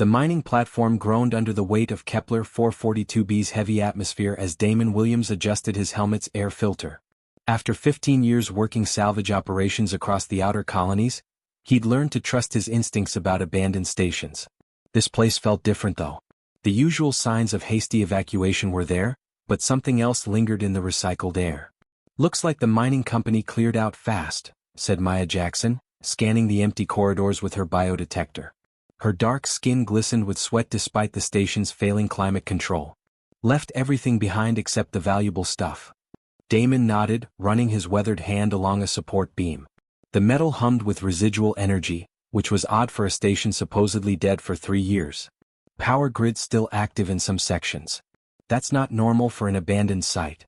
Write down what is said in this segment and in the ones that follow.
The mining platform groaned under the weight of Kepler 442b's heavy atmosphere as Damon Williams adjusted his helmet's air filter. After 15 years working salvage operations across the outer colonies, he'd learned to trust his instincts about abandoned stations. This place felt different though. The usual signs of hasty evacuation were there, but something else lingered in the recycled air. "Looks like the mining company cleared out fast," said Maya Jackson, scanning the empty corridors with her biodetector. Her dark skin glistened with sweat despite the station's failing climate control. "Left everything behind except the valuable stuff." Damon nodded, running his weathered hand along a support beam. The metal hummed with residual energy, which was odd for a station supposedly dead for 3 years. Power grid still active in some sections. That's not normal for an abandoned site.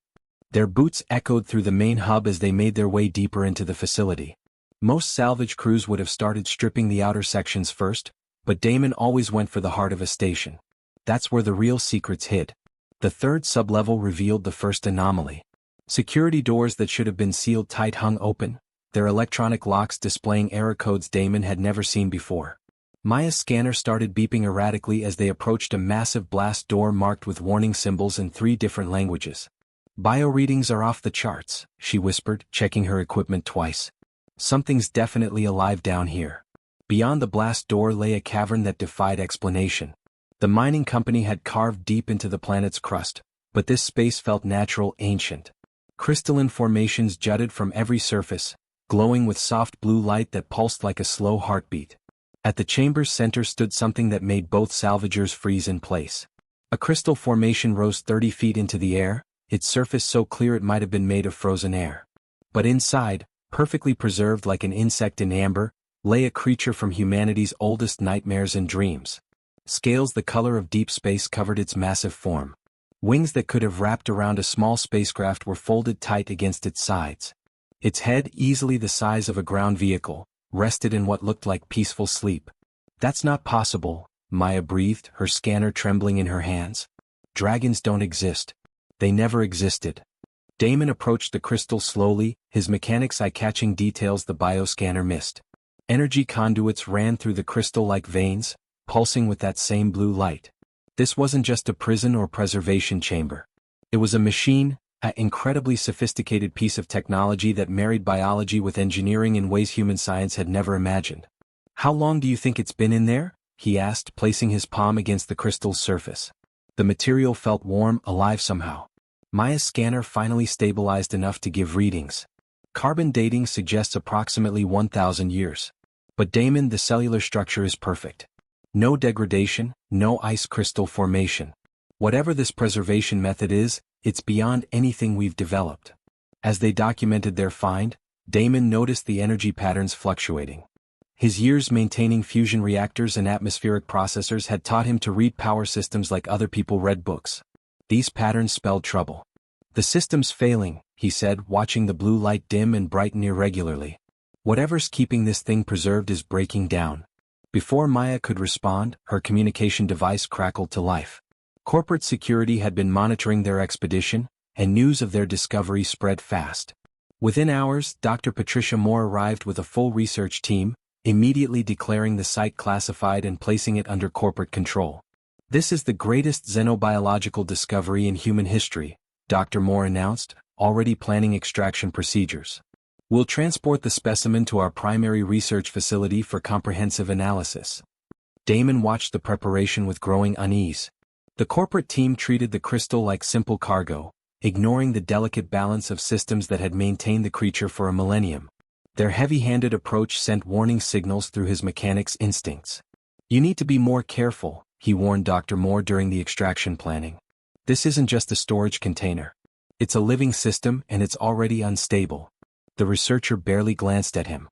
Their boots echoed through the main hub as they made their way deeper into the facility. Most salvage crews would have started stripping the outer sections first, but Damon always went for the heart of a station. That's where the real secrets hid. The third sublevel revealed the first anomaly. Security doors that should have been sealed tight hung open, their electronic locks displaying error codes Damon had never seen before. Maya's scanner started beeping erratically as they approached a massive blast door marked with warning symbols in 3 different languages. "Bio readings are off the charts," she whispered, checking her equipment twice. "Something's definitely alive down here." Beyond the blast door lay a cavern that defied explanation. The mining company had carved deep into the planet's crust, but this space felt natural, ancient. Crystalline formations jutted from every surface, glowing with soft blue light that pulsed like a slow heartbeat. At the chamber's center stood something that made both salvagers freeze in place. A crystal formation rose 30 feet into the air, its surface so clear it might have been made of frozen air. But inside, perfectly preserved like an insect in amber, lay a creature from humanity's oldest nightmares and dreams. Scales the color of deep space covered its massive form. Wings that could have wrapped around a small spacecraft were folded tight against its sides. Its head, easily the size of a ground vehicle, rested in what looked like peaceful sleep. "That's not possible," Maya breathed, her scanner trembling in her hands. "Dragons don't exist. They never existed." Damon approached the crystal slowly, his mechanics eye-catching details the bioscanner missed. Energy conduits ran through the crystal like veins, pulsing with that same blue light. This wasn't just a prison or preservation chamber. It was a machine, an incredibly sophisticated piece of technology that married biology with engineering in ways human science had never imagined. "How long do you think it's been in there?" he asked, placing his palm against the crystal's surface. The material felt warm, alive somehow. Maya's scanner finally stabilized enough to give readings. Carbon dating suggests approximately 1,000 years. But Damon, the cellular structure is perfect. No degradation, no ice crystal formation. Whatever this preservation method is, it's beyond anything we've developed. As they documented their find, Damon noticed the energy patterns fluctuating. His years maintaining fusion reactors and atmospheric processors had taught him to read power systems like other people read books. These patterns spelled trouble. "The system's failing," he said, watching the blue light dim and brighten irregularly. "Whatever's keeping this thing preserved is breaking down." Before Maya could respond, her communication device crackled to life. Corporate security had been monitoring their expedition, and news of their discovery spread fast. Within hours, Dr. Patricia Moore arrived with a full research team, immediately declaring the site classified and placing it under corporate control. "This is the greatest xenobiological discovery in human history," Dr. Moore announced, already planning extraction procedures. "We'll transport the specimen to our primary research facility for comprehensive analysis." Damon watched the preparation with growing unease. The corporate team treated the crystal like simple cargo, ignoring the delicate balance of systems that had maintained the creature for a millennium. Their heavy-handed approach sent warning signals through his mechanic's instincts. "You need to be more careful," he warned Dr. Moore during the extraction planning. "This isn't just a storage container. It's a living system and it's already unstable." The researcher barely glanced at him.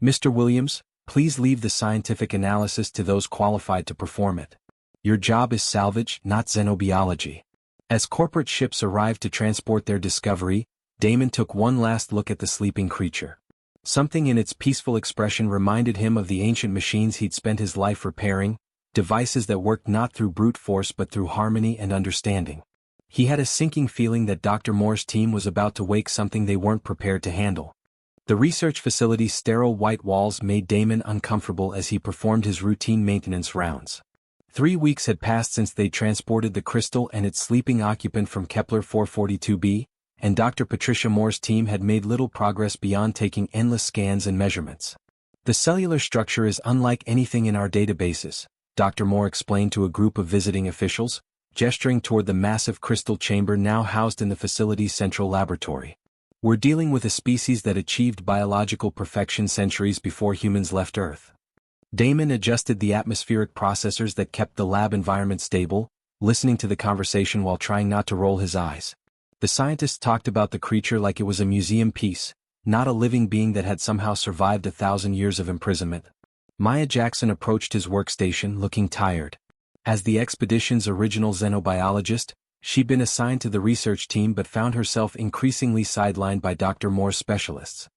"Mr. Williams, please leave the scientific analysis to those qualified to perform it. Your job is salvage, not xenobiology." As corporate ships arrived to transport their discovery, Damon took one last look at the sleeping creature. Something in its peaceful expression reminded him of the ancient machines he'd spent his life repairing, devices that worked not through brute force but through harmony and understanding. He had a sinking feeling that Dr. Moore's team was about to wake something they weren't prepared to handle. The research facility's sterile white walls made Damon uncomfortable as he performed his routine maintenance rounds. 3 weeks had passed since they transported the crystal and its sleeping occupant from Kepler 442b, and Dr. Patricia Moore's team had made little progress beyond taking endless scans and measurements. The cellular structure is unlike anything in our databases, Dr. Moore explained to a group of visiting officials, gesturing toward the massive crystal chamber now housed in the facility's central laboratory. We're dealing with a species that achieved biological perfection centuries before humans left Earth. Damon adjusted the atmospheric processors that kept the lab environment stable, listening to the conversation while trying not to roll his eyes. The scientists talked about the creature like it was a museum piece, not a living being that had somehow survived 1,000 years of imprisonment. Maya Jackson approached his workstation looking tired. As the expedition's original xenobiologist, she'd been assigned to the research team but found herself increasingly sidelined by Dr. Moore's specialists.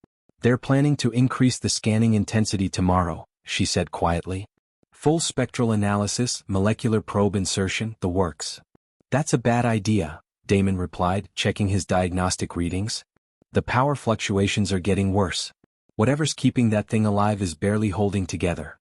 They're planning to increase the scanning intensity tomorrow, she said quietly. Full spectral analysis, molecular probe insertion, the works. That's a bad idea, Damon replied, checking his diagnostic readings. The power fluctuations are getting worse. Whatever's keeping that thing alive is barely holding together.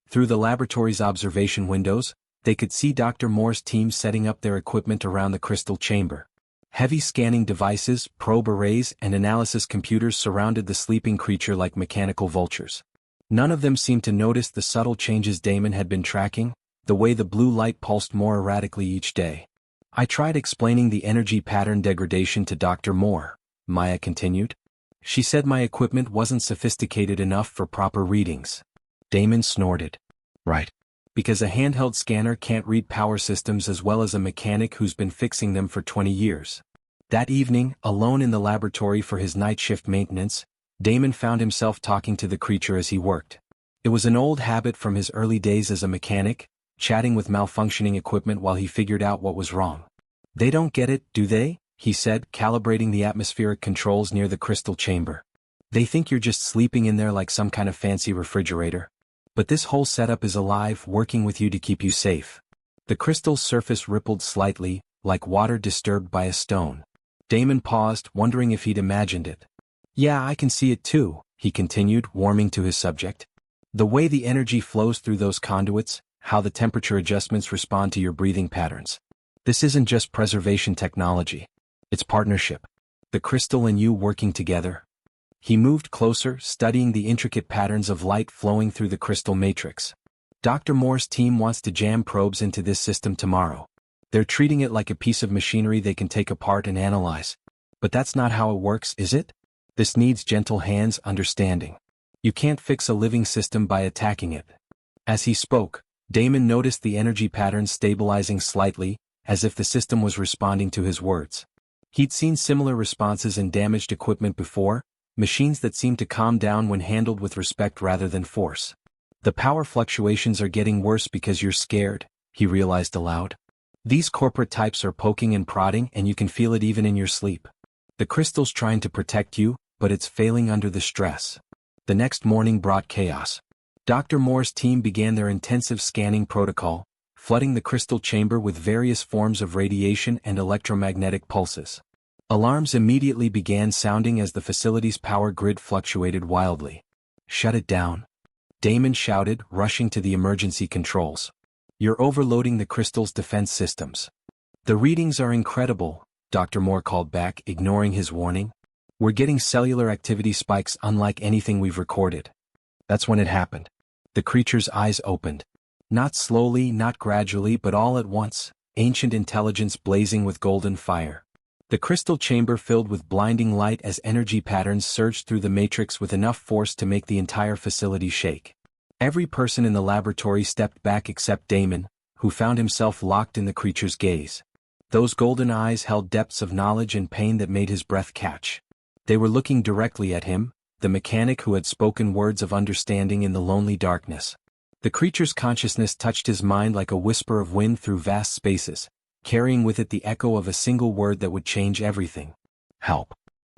Through the laboratory's observation windows, they could see Dr. Moore's team setting up their equipment around the crystal chamber. Heavy scanning devices, probe arrays, and analysis computers surrounded the sleeping creature like mechanical vultures. None of them seemed to notice the subtle changes Damon had been tracking, the way the blue light pulsed more erratically each day. I tried explaining the energy pattern degradation to Dr. Moore, Maya continued. She said my equipment wasn't sophisticated enough for proper readings. Damon snorted. Right. Because a handheld scanner can't read power systems as well as a mechanic who's been fixing them for 20 years. That evening, alone in the laboratory for his night shift maintenance, Damon found himself talking to the creature as he worked. It was an old habit from his early days as a mechanic, chatting with malfunctioning equipment while he figured out what was wrong. They don't get it, do they? He said, calibrating the atmospheric controls near the crystal chamber. They think you're just sleeping in there like some kind of fancy refrigerator. But this whole setup is alive, working with you to keep you safe. The crystal's surface rippled slightly, like water disturbed by a stone. Damon paused, wondering if he'd imagined it. Yeah, I can see it too, he continued, warming to his subject. The way the energy flows through those conduits, how the temperature adjustments respond to your breathing patterns. This isn't just preservation technology. It's partnership. The crystal and you working together. He moved closer, studying the intricate patterns of light flowing through the crystal matrix. Dr. Moore's team wants to jam probes into this system tomorrow. They're treating it like a piece of machinery they can take apart and analyze. But that's not how it works, is it? This needs gentle hands, understanding. You can't fix a living system by attacking it. As he spoke, Damon noticed the energy patterns stabilizing slightly, as if the system was responding to his words. He'd seen similar responses in damaged equipment before, machines that seemed to calm down when handled with respect rather than force. The power fluctuations are getting worse because you're scared, he realized aloud. These corporate types are poking and prodding and you can feel it even in your sleep. The crystal's trying to protect you, but it's failing under the stress. The next morning brought chaos. Dr. Moore's team began their intensive scanning protocol, flooding the crystal chamber with various forms of radiation and electromagnetic pulses. Alarms immediately began sounding as the facility's power grid fluctuated wildly. Shut it down. Damon shouted, rushing to the emergency controls. You're overloading the crystal's defense systems. The readings are incredible, Dr. Moore called back, ignoring his warning. We're getting cellular activity spikes unlike anything we've recorded. That's when it happened. The creature's eyes opened. Not slowly, not gradually, but all at once, ancient intelligence blazing with golden fire. The crystal chamber filled with blinding light as energy patterns surged through the matrix with enough force to make the entire facility shake. Every person in the laboratory stepped back except Damon, who found himself locked in the creature's gaze. Those golden eyes held depths of knowledge and pain that made his breath catch. They were looking directly at him, the mechanic who had spoken words of understanding in the lonely darkness. The creature's consciousness touched his mind like a whisper of wind through vast spaces, carrying with it the echo of a single word that would change everything. Help.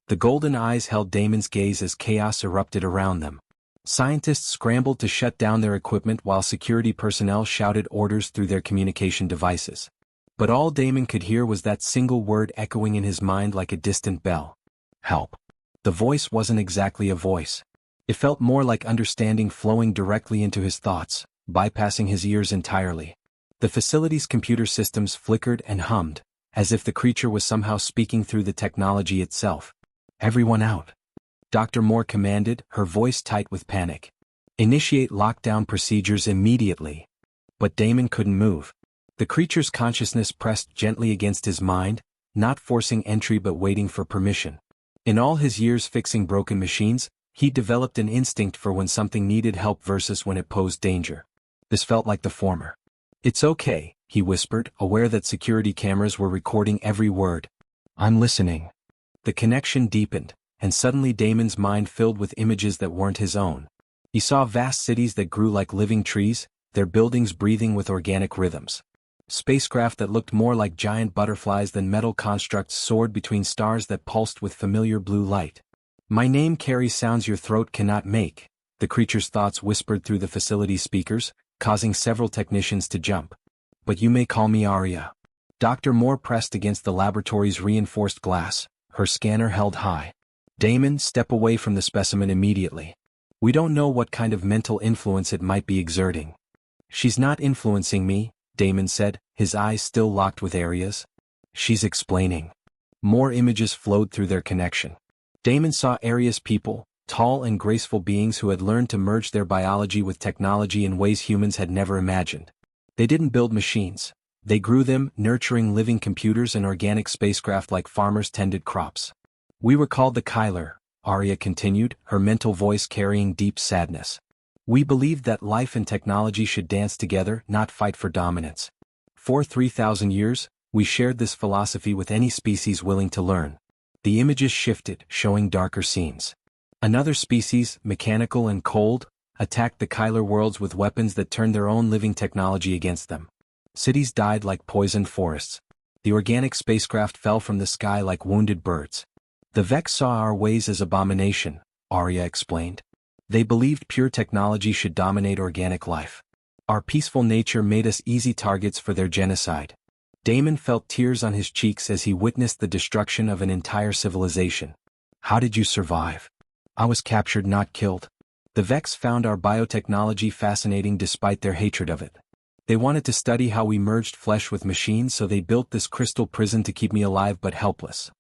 The golden eyes held Damon's gaze as chaos erupted around them. Scientists scrambled to shut down their equipment while security personnel shouted orders through their communication devices. But all Damon could hear was that single word echoing in his mind like a distant bell. Help. The voice wasn't exactly a voice. It felt more like understanding flowing directly into his thoughts, bypassing his ears entirely. The facility's computer systems flickered and hummed, as if the creature was somehow speaking through the technology itself. "Everyone out," Dr. Moore commanded, her voice tight with panic. "Initiate lockdown procedures immediately." But Damon couldn't move. The creature's consciousness pressed gently against his mind, not forcing entry but waiting for permission. In all his years fixing broken machines, he developed an instinct for when something needed help versus when it posed danger. This felt like the former. "It's okay," he whispered, aware that security cameras were recording every word. "I'm listening." The connection deepened, and suddenly Damon's mind filled with images that weren't his own. He saw vast cities that grew like living trees, their buildings breathing with organic rhythms. Spacecraft that looked more like giant butterflies than metal constructs soared between stars that pulsed with familiar blue light. "My name carries sounds your throat cannot make," the creature's thoughts whispered through the facility speakers, causing several technicians to jump. "But you may call me Arya." Dr. Moore pressed against the laboratory's reinforced glass, her scanner held high. "Damon, step away from the specimen immediately. We don't know what kind of mental influence it might be exerting." "She's not influencing me," Damon said, his eyes still locked with Arya's. "She's explaining." More images flowed through their connection. Damon saw Arya's people, tall and graceful beings who had learned to merge their biology with technology in ways humans had never imagined. They didn't build machines. They grew them, nurturing living computers and organic spacecraft like farmers tended crops. "We were called the Kyler," Arya continued, her mental voice carrying deep sadness. "We believed that life and technology should dance together, not fight for dominance. For 3,000 years, we shared this philosophy with any species willing to learn." The images shifted, showing darker scenes. Another species, mechanical and cold, attacked the Kyler worlds with weapons that turned their own living technology against them. Cities died like poisoned forests. The organic spacecraft fell from the sky like wounded birds. "The Vex saw our ways as abomination," Arya explained. "They believed pure technology should dominate organic life. Our peaceful nature made us easy targets for their genocide." Damon felt tears on his cheeks as he witnessed the destruction of an entire civilization. "How did you survive?" "I was captured, not killed. The Vex found our biotechnology fascinating despite their hatred of it. They wanted to study how we merged flesh with machines, so they built this crystal prison to keep me alive but helpless."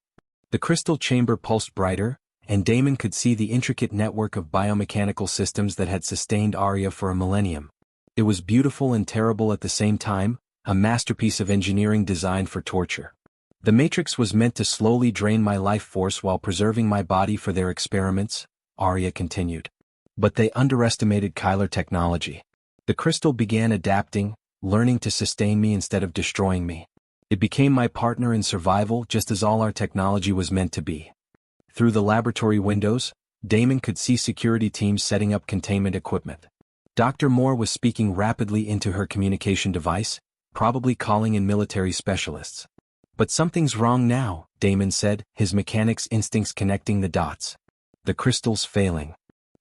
The crystal chamber pulsed brighter, and Damon could see the intricate network of biomechanical systems that had sustained Arya for a millennium. It was beautiful and terrible at the same time, a masterpiece of engineering designed for torture. "The Matrix was meant to slowly drain my life force while preserving my body for their experiments," Arya continued. "But they underestimated Kyler technology. The crystal began adapting, learning to sustain me instead of destroying me. It became my partner in survival just as all our technology was meant to be." Through the laboratory windows, Damon could see security teams setting up containment equipment. Dr. Moore was speaking rapidly into her communication device, probably calling in military specialists. "But something's wrong now," Damon said, his mechanics instincts connecting the dots. "The crystal's failing.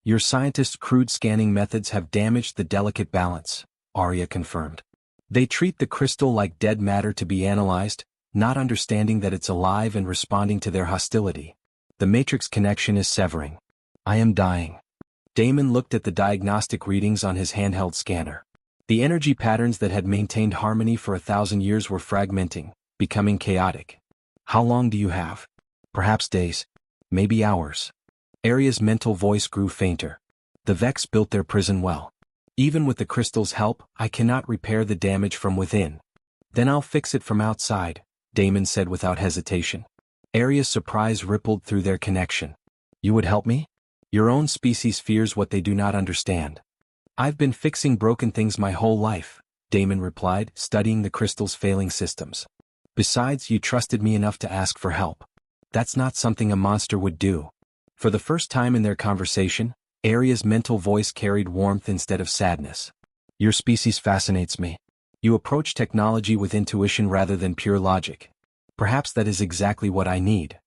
Your scientists' crude scanning methods have damaged the delicate balance," Arya confirmed. "They treat the crystal like dead matter to be analyzed, not understanding that it's alive and responding to their hostility. The Matrix connection is severing. I am dying." Damon looked at the diagnostic readings on his handheld scanner. The energy patterns that had maintained harmony for 1,000 years were fragmenting, becoming chaotic. "How long do you have?" "Perhaps days. Maybe hours." Arya's mental voice grew fainter. "The Vex built their prison well. Even with the crystal's help, I cannot repair the damage from within." "Then I'll fix it from outside," Damon said without hesitation. Arya's surprise rippled through their connection. "You would help me? Your own species fears what they do not understand." "I've been fixing broken things my whole life," Damon replied, studying the crystal's failing systems. "Besides, you trusted me enough to ask for help. That's not something a monster would do." For the first time in their conversation, Arya's mental voice carried warmth instead of sadness. "Your species fascinates me. You approach technology with intuition rather than pure logic. Perhaps that is exactly what I need."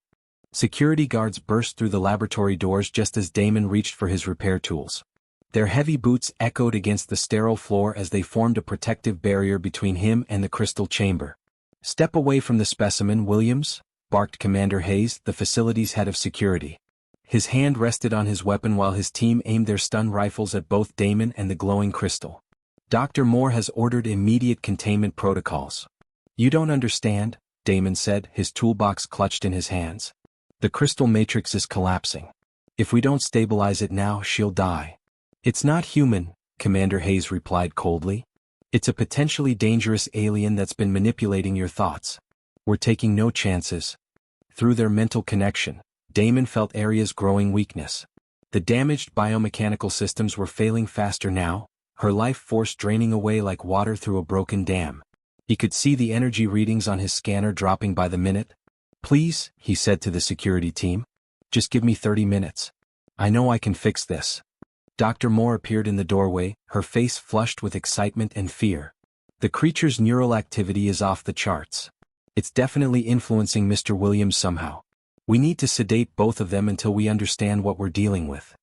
Security guards burst through the laboratory doors just as Damon reached for his repair tools. Their heavy boots echoed against the sterile floor as they formed a protective barrier between him and the crystal chamber. "Step away from the specimen, Williams," barked Commander Hayes, the facility's head of security. His hand rested on his weapon while his team aimed their stun rifles at both Damon and the glowing crystal. Dr. Moore has ordered immediate containment protocols. You don't understand, Damon said, his toolbox clutched in his hands. The crystal matrix is collapsing. If we don't stabilize it now, she'll die. It's not human, Commander Hayes replied coldly. It's a potentially dangerous alien that's been manipulating your thoughts. We're taking no chances. Through their mental connection, Damon felt Aria's growing weakness. The damaged biomechanical systems were failing faster now, her life force draining away like water through a broken dam. He could see the energy readings on his scanner dropping by the minute. Please, he said to the security team. Just give me 30 minutes. I know I can fix this. Dr. Moore appeared in the doorway, her face flushed with excitement and fear. The creature's neural activity is off the charts. It's definitely influencing Mr. Williams somehow. We need to sedate both of them until we understand what we're dealing with.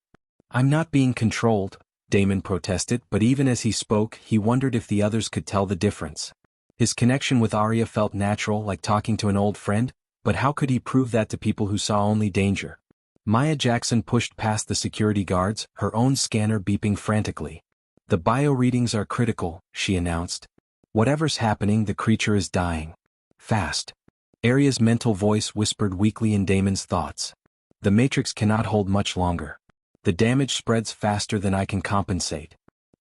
I'm not being controlled, Damon protested, but even as he spoke, he wondered if the others could tell the difference. His connection with Aria felt natural, like talking to an old friend, but how could he prove that to people who saw only danger? Maya Jackson pushed past the security guards, her own scanner beeping frantically. The bio readings are critical, she announced. Whatever's happening, the creature is dying. Fast. Aria's mental voice whispered weakly in Damon's thoughts. The matrix cannot hold much longer. The damage spreads faster than I can compensate.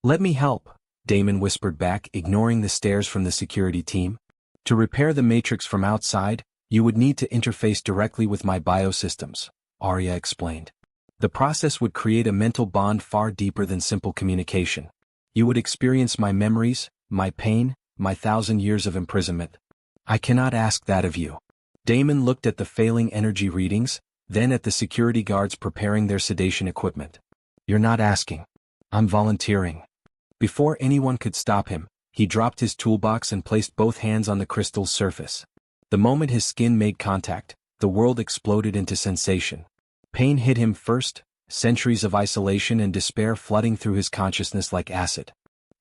Let me help, Damon whispered back, ignoring the stares from the security team. To repair the matrix from outside, you would need to interface directly with my biosystems, Aria explained. The process would create a mental bond far deeper than simple communication. You would experience my memories, my pain, my 1,000 years of imprisonment. I cannot ask that of you. Damon looked at the failing energy readings, then at the security guards preparing their sedation equipment. You're not asking. I'm volunteering. Before anyone could stop him, he dropped his toolbox and placed both hands on the crystal's surface. The moment his skin made contact, the world exploded into sensation. Pain hit him first, centuries of isolation and despair flooding through his consciousness like acid.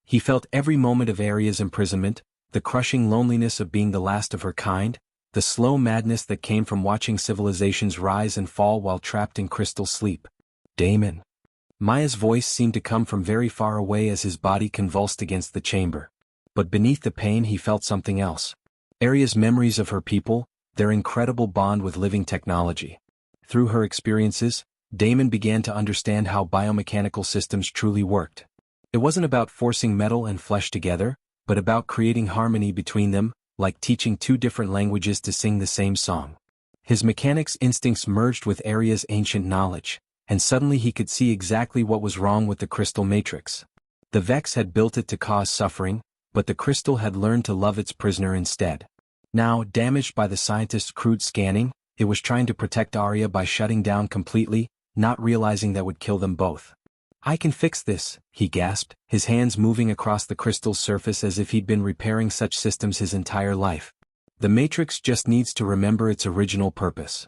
He felt every moment of Aria's imprisonment, the crushing loneliness of being the last of her kind, the slow madness that came from watching civilizations rise and fall while trapped in crystal sleep. Damon. Maya's voice seemed to come from very far away as his body convulsed against the chamber. But beneath the pain he felt something else. Aria's memories of her people, their incredible bond with living technology. Through her experiences, Damon began to understand how biomechanical systems truly worked. It wasn't about forcing metal and flesh together, but about creating harmony between them, like teaching two different languages to sing the same song. His mechanics instincts merged with Aria's ancient knowledge, and suddenly he could see exactly what was wrong with the crystal matrix. The Vex had built it to cause suffering, but the crystal had learned to love its prisoner instead. Now, damaged by the scientist's crude scanning, it was trying to protect Aria by shutting down completely, not realizing that would kill them both. I can fix this, he gasped, his hands moving across the crystal's surface as if he'd been repairing such systems his entire life. The Matrix just needs to remember its original purpose.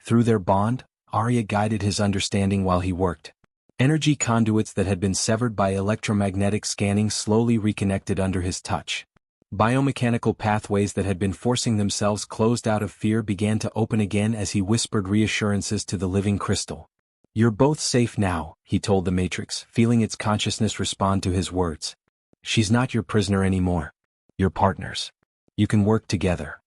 Through their bond, Aria guided his understanding while he worked. Energy conduits that had been severed by electromagnetic scanning slowly reconnected under his touch. Biomechanical pathways that had been forcing themselves closed out of fear began to open again as he whispered reassurances to the living crystal. You're both safe now, he told the Matrix, feeling its consciousness respond to his words. She's not your prisoner anymore. You're partners. You can work together.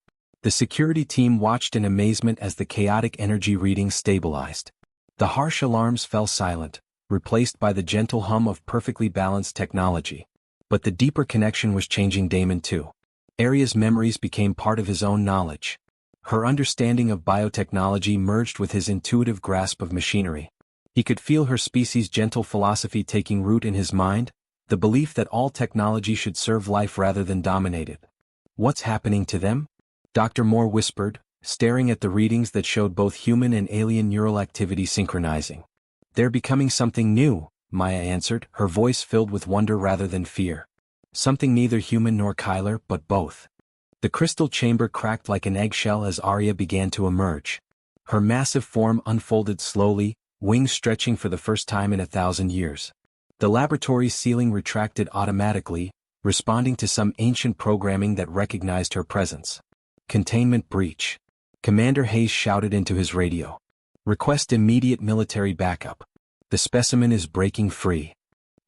The security team watched in amazement as the chaotic energy readings stabilized. The harsh alarms fell silent, replaced by the gentle hum of perfectly balanced technology. But the deeper connection was changing Damon too. Aria's memories became part of his own knowledge. Her understanding of biotechnology merged with his intuitive grasp of machinery. He could feel her species' gentle philosophy taking root in his mind, the belief that all technology should serve life rather than dominate it. What's happening to them? Dr. Moore whispered, staring at the readings that showed both human and alien neural activity synchronizing. They're becoming something new, Maya answered, her voice filled with wonder rather than fear. Something neither human nor Kyler, but both. The crystal chamber cracked like an eggshell as Aria began to emerge. Her massive form unfolded slowly, wings stretching for the first time in 1,000 years. The laboratory's ceiling retracted automatically, responding to some ancient programming that recognized her presence. Containment breach. Commander Hayes shouted into his radio. Request immediate military backup. The specimen is breaking free.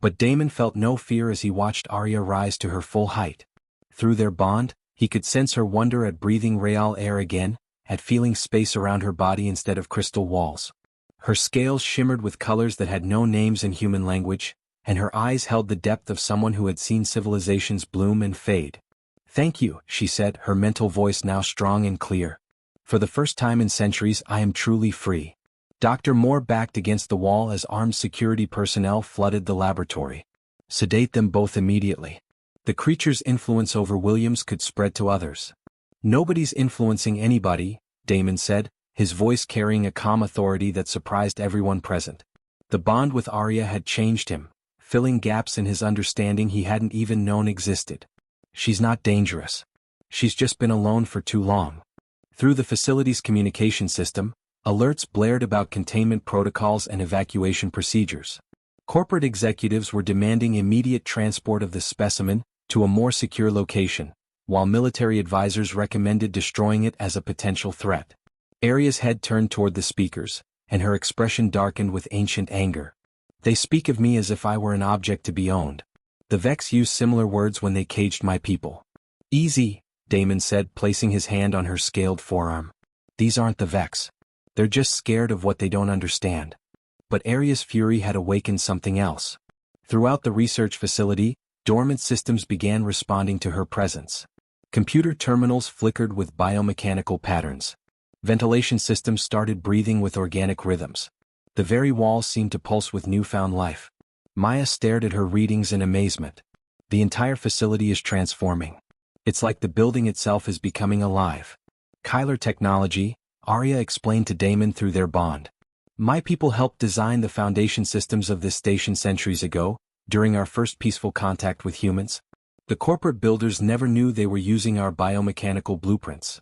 But Damon felt no fear as he watched Arya rise to her full height. Through their bond, he could sense her wonder at breathing real air again, at feeling space around her body instead of crystal walls. Her scales shimmered with colors that had no names in human language, and her eyes held the depth of someone who had seen civilizations bloom and fade. "Thank you," she said, her mental voice now strong and clear. "For the first time in centuries I am truly free." Dr. Moore backed against the wall as armed security personnel flooded the laboratory. "Sedate them both immediately." The creature's influence over Williams could spread to others. "Nobody's influencing anybody," Damon said, his voice carrying a calm authority that surprised everyone present. The bond with Arya had changed him, filling gaps in his understanding he hadn't even known existed. "She's not dangerous. She's just been alone for too long." Through the facility's communication system, alerts blared about containment protocols and evacuation procedures. Corporate executives were demanding immediate transport of the specimen to a more secure location, while military advisors recommended destroying it as a potential threat. Arya's head turned toward the speakers, and her expression darkened with ancient anger. "They speak of me as if I were an object to be owned. The Vex used similar words when they caged my people." "Easy," Damon said, placing his hand on her scaled forearm. "These aren't the Vex. They're just scared of what they don't understand." But Arya's fury had awakened something else. Throughout the research facility, dormant systems began responding to her presence. Computer terminals flickered with biomechanical patterns. Ventilation systems started breathing with organic rhythms. The very walls seemed to pulse with newfound life. Maya stared at her readings in amazement. "The entire facility is transforming. It's like the building itself is becoming alive." "Kyler technology," Arya explained to Damon through their bond. "My people helped design the foundation systems of this station centuries ago, during our first peaceful contact with humans. The corporate builders never knew they were using our biomechanical blueprints.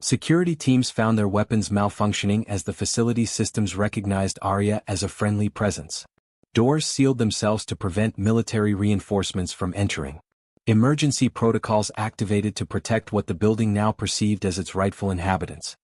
Security teams found their weapons malfunctioning as the facility's systems recognized Arya as a friendly presence. Doors sealed themselves to prevent military reinforcements from entering. Emergency protocols activated to protect what the building now perceived as its rightful inhabitants.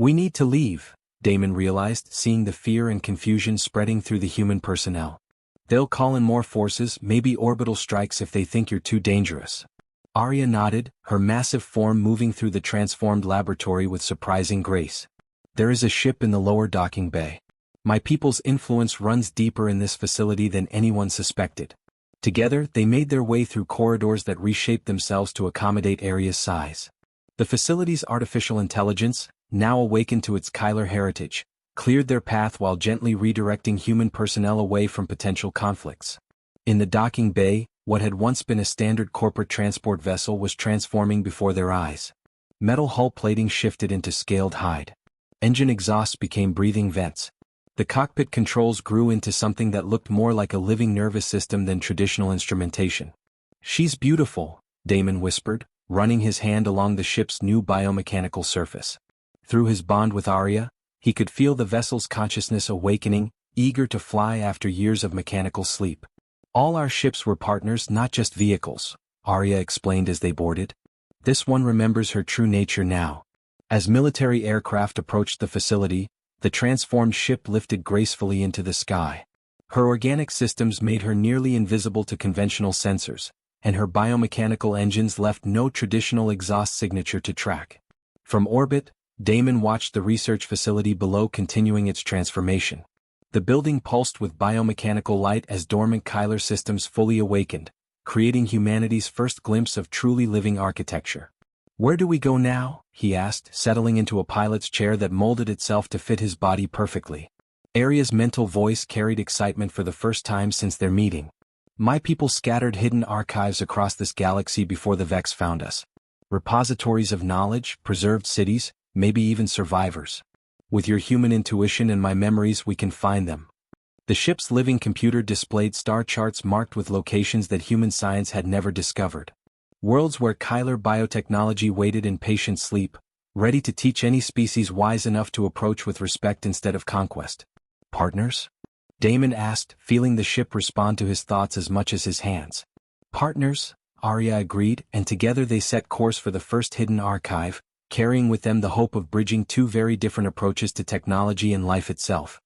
"We need to leave," Damon realized, seeing the fear and confusion spreading through the human personnel. "They'll call in more forces, maybe orbital strikes if they think you're too dangerous." Arya nodded, her massive form moving through the transformed laboratory with surprising grace. "There is a ship in the lower docking bay. My people's influence runs deeper in this facility than anyone suspected." Together, they made their way through corridors that reshaped themselves to accommodate Arya's size. The facility's artificial intelligence, now awakened to its Kyler heritage, cleared their path while gently redirecting human personnel away from potential conflicts. In the docking bay, what had once been a standard corporate transport vessel was transforming before their eyes. Metal hull plating shifted into scaled hide. Engine exhausts became breathing vents. The cockpit controls grew into something that looked more like a living nervous system than traditional instrumentation. "She's beautiful," Damon whispered, running his hand along the ship's new biomechanical surface. Through his bond with Arya, he could feel the vessel's consciousness awakening, eager to fly after years of mechanical sleep. "All our ships were partners, not just vehicles," Arya explained as they boarded. "This one remembers her true nature now." As military aircraft approached the facility, the transformed ship lifted gracefully into the sky. Her organic systems made her nearly invisible to conventional sensors, and her biomechanical engines left no traditional exhaust signature to track. From orbit, Damon watched the research facility below continuing its transformation. The building pulsed with biomechanical light as dormant Kyler systems fully awakened, creating humanity's first glimpse of truly living architecture. "Where do we go now?" he asked, settling into a pilot's chair that molded itself to fit his body perfectly. Arya's mental voice carried excitement for the first time since their meeting. "My people scattered hidden archives across this galaxy before the Vex found us. Repositories of knowledge, preserved cities, maybe even survivors. With your human intuition and my memories we can find them." The ship's living computer displayed star charts marked with locations that human science had never discovered. Worlds where Kyler biotechnology waited in patient sleep, ready to teach any species wise enough to approach with respect instead of conquest. "Partners?" Damon asked, feeling the ship respond to his thoughts as much as his hands. "Partners," Arya agreed, and together they set course for the first hidden archive, carrying with them the hope of bridging two very different approaches to technology and life itself.